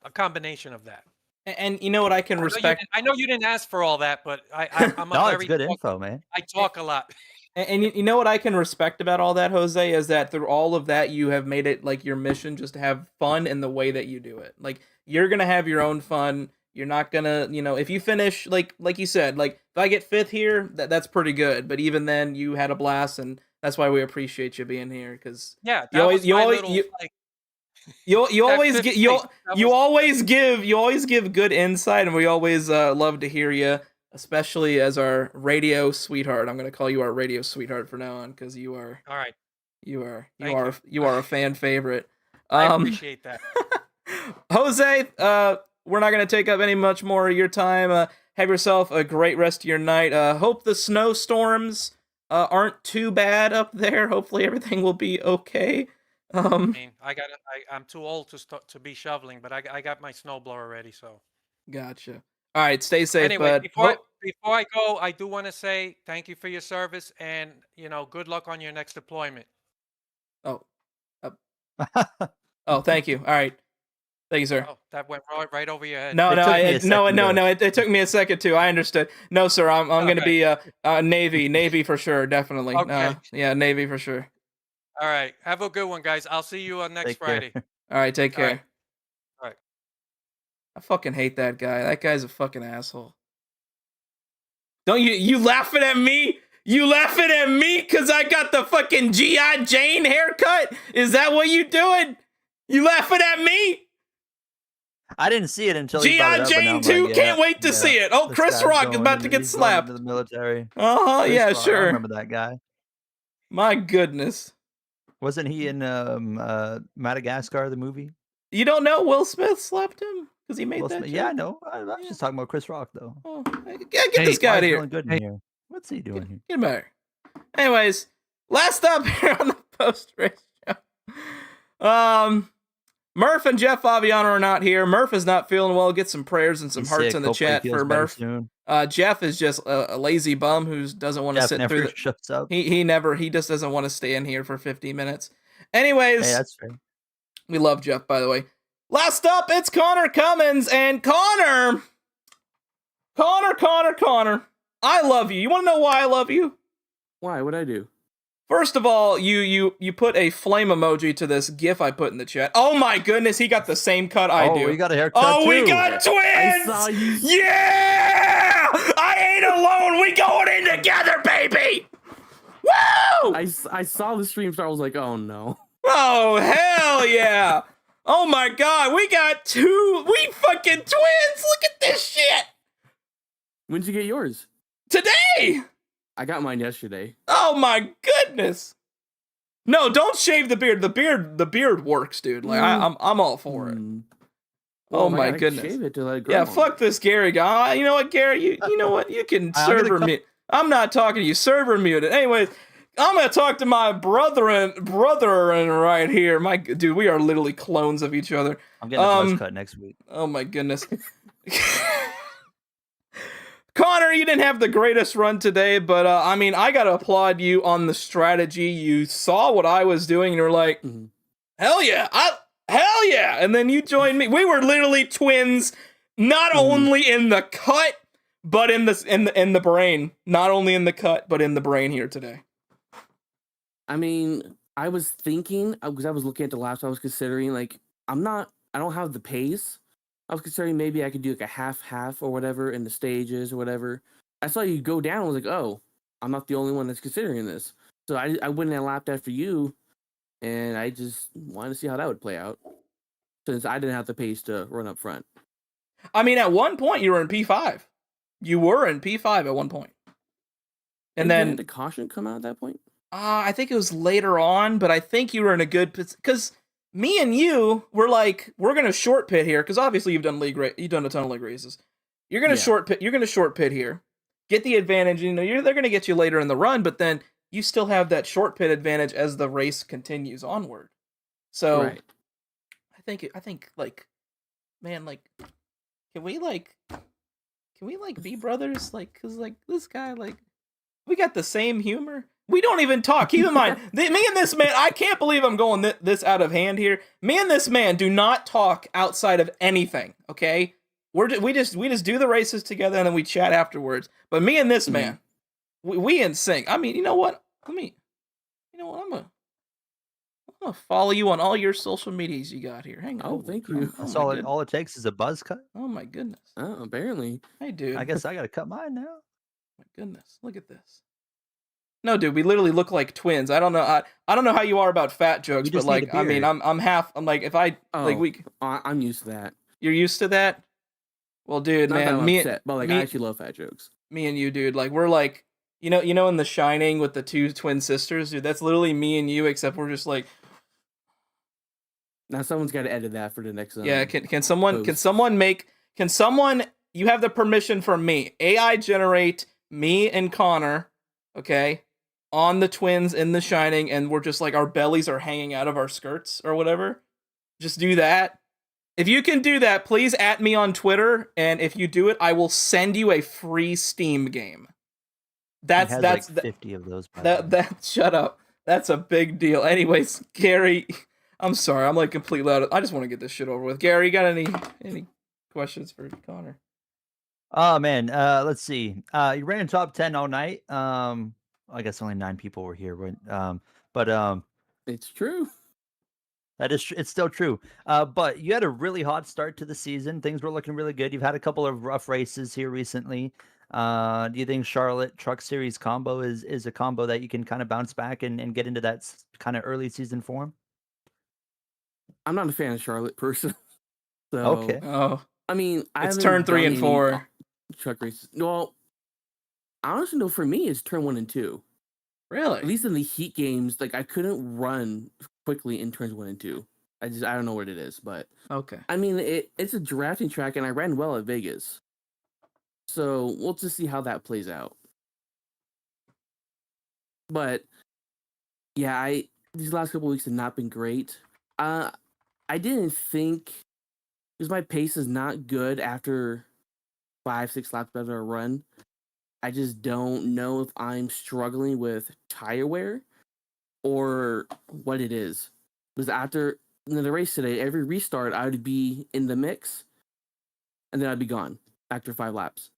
a combination of that. And you know what I can respect. I know you didn't ask for all that, but I'm a No, it's very good info, man. I talk a lot. And you know what I can respect about all that, Jose, is that through all of that, you have made it like your mission just to have fun in the way that you do it. Like, you're gonna have your own fun. You're not gonna, if you finish like you said, like if I get 5th here, that's pretty good. But even then, you had a blast, and that's why we appreciate you being here. Because Yeah, that was my little like. you that always fifth get place, that you was- always give good insight, and we always love to hear you, especially as our radio sweetheart. I'm gonna call you our radio sweetheart from now on because you are all right. you Thank you. are a fan favorite. I appreciate that. Jose, we're not gonna take up any much more of your time. Have yourself a great rest of your night. Hope the snowstorms aren't too bad up there. Hopefully everything will be okay. I mean, I'm too old to be shoveling, but I got my snowblower ready. So Gotcha. All right, stay safe, anyway, bud. before I go, I do want to say thank you for your service, and good luck on your next deployment. Oh, thank you. All right, thank you, sir. Oh, that went right over your head. No, It no, took me a second, though. It took me a second too. I understood. No, sir, I'm going to Okay. be Navy for sure, definitely. Okay. Yeah, Navy for sure. All right, have a good one, guys. I'll see you on next Take care. Friday. All right, take All care. right. All right. I fucking hate that guy. That guy's a fucking asshole. Don't you laughing at me? You laughing at me because I got the fucking G.I. Jane haircut? Is that what you doing? You laughing at me? I didn't see it until you brought it G.I. up, and now Jane I'm 2? like, Can't yeah, wait to yeah, see it. Oh, this Chris guy's Rock is going about to get he's going slapped. into the military. Uh-huh, Chris yeah, Rock, I sure. remember that guy. My goodness. Wasn't he in Madagascar, the movie? You don't know Will Smith slapped him? Because he made Will that Smith? joke? Yeah, I know. I was just talking about Chris Rock, though. Oh, get Hey, this guy Why out is of he here. feeling good in Hey. here? What's he doing here? Get him out of here. Anyways, last up here on the post-race show. Murph and Jeff Aviano are not here. Murph is not feeling well. Get some prayers and some He's hearts sick. in the Hopefully he chat feels for better Murph. soon. Jeff is just a lazy bum who doesn't want to Jeff sit never through the... shuts up. He just doesn't want to stay in here for 50 minutes. Hey, Anyways, that's fair. we love Jeff, by the way. Last up, it's Connor Cummins, and Connor, I love you. You want to know why I love you? Why? What'd I do? First of all, you put a flame emoji to this GIF I put in the chat. Oh my goodness, he got the same cut I do. We got a haircut Oh, too. we got twins! I saw you. Yeah! I ain't alone. We going in together, baby! Woo! I saw the stream start. I was like, oh no. Oh, hell yeah! Oh my god, we got we fucking twins! Look at this shit! When'd you get yours? Today! I got mine yesterday. Oh my goodness! No, don't shave the beard. The beard works, dude. Like I'm all for it. Well, Oh if I my gotta goodness. Shave it to let it grow Yeah, longer. fuck this Gary guy. You know what, Gary? You know what? You can I'm gonna server cut- mute. I'm not talking to you. Server muted. Anyways, I'm gonna talk to my brother right here. My dude, we are literally clones of each other. I'm getting a buzz cut next week. Oh my goodness. Connor, you didn't have the greatest run today, but I mean, I gotta applaud you on the strategy. You saw what I was doing, and you were like, "Hell yeah, hell yeah!" And then you joined me. We were literally twins, not only in the cut, but in the brain. Not only in the cut, but in the brain here today. I mean, I was thinking because I was looking at the laps. I was considering like I don't have the pace. I was considering maybe I could do like a half or whatever in the stages or whatever. I saw you go down. I was like, oh, I'm not the only one that's considering this. So I went and lapped after you, and I just wanted to see how that would play out since I didn't have the pace to run up front. I mean, at one point you were in P5. You were in P5 at one point, and then did the caution come out at that point? I think it was later on, but I think you were in a good because me and you were like, we're gonna short pit here because obviously you've done a ton of league races. You're gonna short pit. You're gonna short pit here, get the advantage. You know, they're gonna get you later in the run, but then you still have that short pit advantage as the race continues onward. So Right. I think like, man, like, can we like be brothers? Like, cause like this guy, like, we got the same humor. We don't even talk. Keep in mind, me and this man, I can't believe I'm going this out of hand here. Me and this man do not talk outside of anything. Okay, we just do the races together and then we chat afterwards. But me and this man, we in sync. I mean, you know what? I'm gonna follow you on all your social medias you got here. Hang on. Oh, thank you. That's all it takes is a buzz cut. Oh my goodness. Oh, apparently. Hey, dude. I guess I gotta cut mine now. My goodness, look at this. No, dude, we literally look like twins. I don't know. I don't know how you are about fat jokes, but like, I mean, I'm half. I'm like, if I like I'm used to that. You're used to that. Well, dude, Not man, that I'm me, upset, but like I actually love fat jokes. Me and you, dude, like we're like, you know, in The Shining with the two twin sisters, dude. That's literally me and you, except we're just like. Now someone's got to edit that for the next. Yeah, can someone you have the permission from me? AI generate me and Connor, okay, on the twins in The Shining, and we're just like our bellies are hanging out of our skirts or whatever. Just do that. If you can do that, please at me on Twitter, and if you do it, I will send you a free Steam game. That's like 50 of those. Shut up. That's a big deal. Anyways, Gary, I'm sorry. I'm like completely out of. I just want to get this shit over with. Gary, you got any questions for Connor? Oh man, let's see. You ran in top 10 all night. I guess only 9 people were here, but it's true. It's still true. But you had a really hot start to the season. Things were looking really good. You've had a couple of rough races here recently. Do you think Charlotte Truck Series combo is a combo that you can kind of bounce back and get into that kind of early season form? I'm not a fan of Charlotte person. So, okay. Oh, I mean, it's turn 3 and 4 truck races. Well, honestly, no. For me, it's turn 1 and 2. Really? At least in the heat games, like I couldn't run quickly in turns 1 and 2. I don't know what it is, but okay. I mean, it's a drafting track, and I ran well at Vegas, so we'll just see how that plays out. But yeah, these last couple weeks have not been great. I didn't think because my pace is not good after 5-6 laps of a run. I just don't know if I'm struggling with tire wear or what it is. Because after the race today, every restart, I would be in the mix, and then I'd be gone after 5 laps.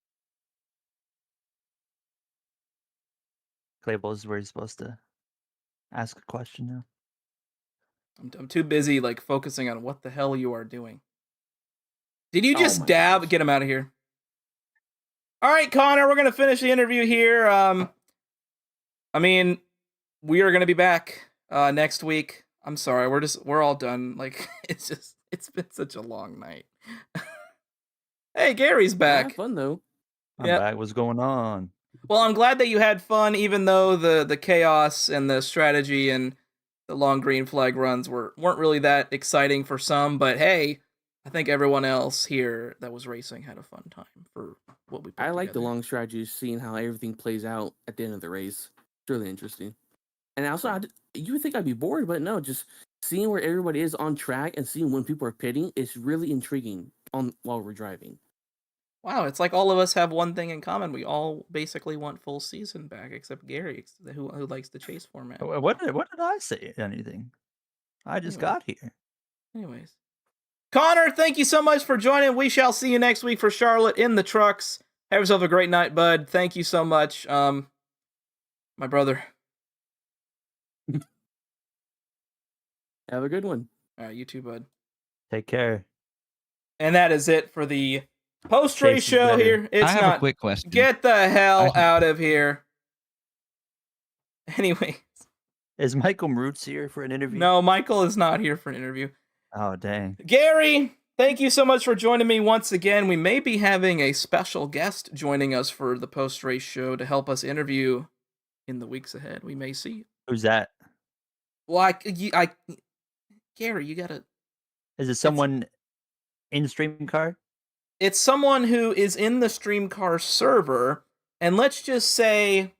Claybull is where you're supposed to ask a question now. I'm too busy like focusing on what the hell you are doing. Did you just dab? Gosh. Get him out of here. All right, Connor, we're going to finish the interview here. I mean, we are going to be back next week. I'm sorry, we're all done. Like, it's been such a long night. Hey, Gary's back. Fun though. I'm back. What's going on? Well, I'm glad that you had fun, even though the chaos and the strategy and the long green flag runs weren't really that exciting for some. But hey, I think everyone else here that was racing had a fun time for what we put I like the together. long strategy, seeing how everything plays out at the end of the race. It's really interesting. And also, you would think I'd be bored, but no, just seeing where everybody is on track and seeing when people are pitting is really intriguing while we're driving. Wow, it's like all of us have one thing in common. We all basically want full season back, except Gary, who likes the chase format. What did I say? Anything? I just got here. Anyways. Connor, thank you so much for joining. We shall see you next week for Charlotte in the trucks. Have yourself a great night, bud. Thank you so much. My brother. Have a good one. All right, you too, bud. Take care. And that is it for the post-race show here. I have a quick question. Get the hell out of here. Anyway. Is Michael Marutz here for an interview? No, Michael is not here for an interview. Oh, dang. Gary, thank you so much for joining me once again. We may be having a special guest joining us for the post-race show to help us interview in the weeks ahead. We may see. Who's that? Well, Gary, you gotta. Is it someone in StreamCar? It's someone who is in the StreamCar server, and let's just say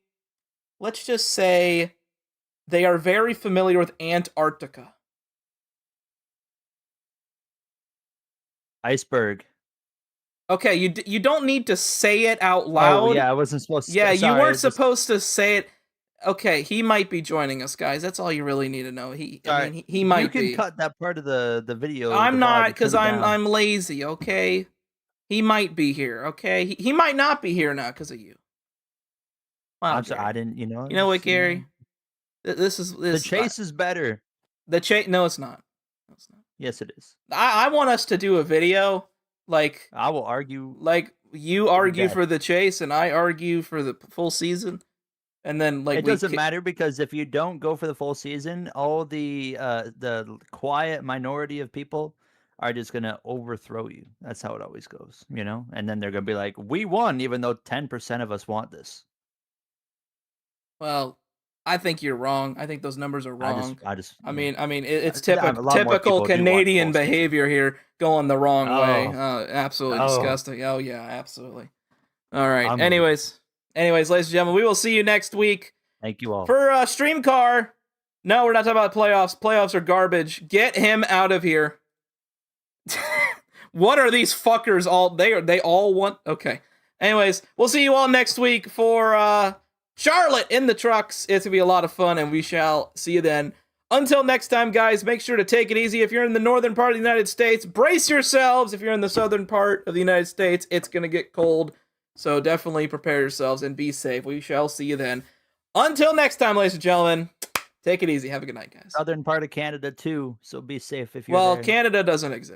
they are very familiar with Antarctica. Iceberg. Okay, you don't need to say it out loud. Oh yeah, I wasn't supposed to. Yeah, you sorry, weren't supposed to say it. Okay, he might be joining us, guys. That's all you really need to know. I mean, he might be. You can cut that part of the video. I'm the not, VOD, because turn it down. I'm lazy. Okay, he might be here. Okay, he might not be here now because of you. Wow, I'm sorry, Gary. I didn't. You know. You know what, it's, Gary? This The chase is better. the chase. No, it's not. No, it's not. Yes, it is. I want us to do a video like I will argue. like you argue death. for the chase and I argue for the full season, and then like It doesn't matter because if you don't go for the full season, all the quiet minority of people are just gonna overthrow you. That's how it always goes, you know. And then they're gonna be like, "We won," even though 10% of us want this. Well, I think you're wrong. I think those numbers are wrong. I mean, it's a lot more typical people do want Canadian full season. behavior here, going the wrong way. Oh. Absolutely Oh. disgusting. Oh yeah, absolutely. All right. Unbelievable. Anyways, ladies and gentlemen, we will see you next week Thank you all. for StreamCar. No, we're not talking about playoffs. Playoffs are garbage. Get him out of here. What are these fuckers all? They all want. Okay. Anyways, we'll see you all next week for Charlotte in the trucks. It's gonna be a lot of fun, and we shall see you then. Until next time, guys, make sure to take it easy. If you're in the northern part of the United States, brace yourselves. If you're in the southern part of the United States, it's gonna get cold. So definitely prepare yourselves and be safe. We shall see you then. Until next time, ladies and gentlemen, take it easy. Have a good night, guys. Southern part of Canada too, so be safe if you're Well, there. Canada doesn't exist.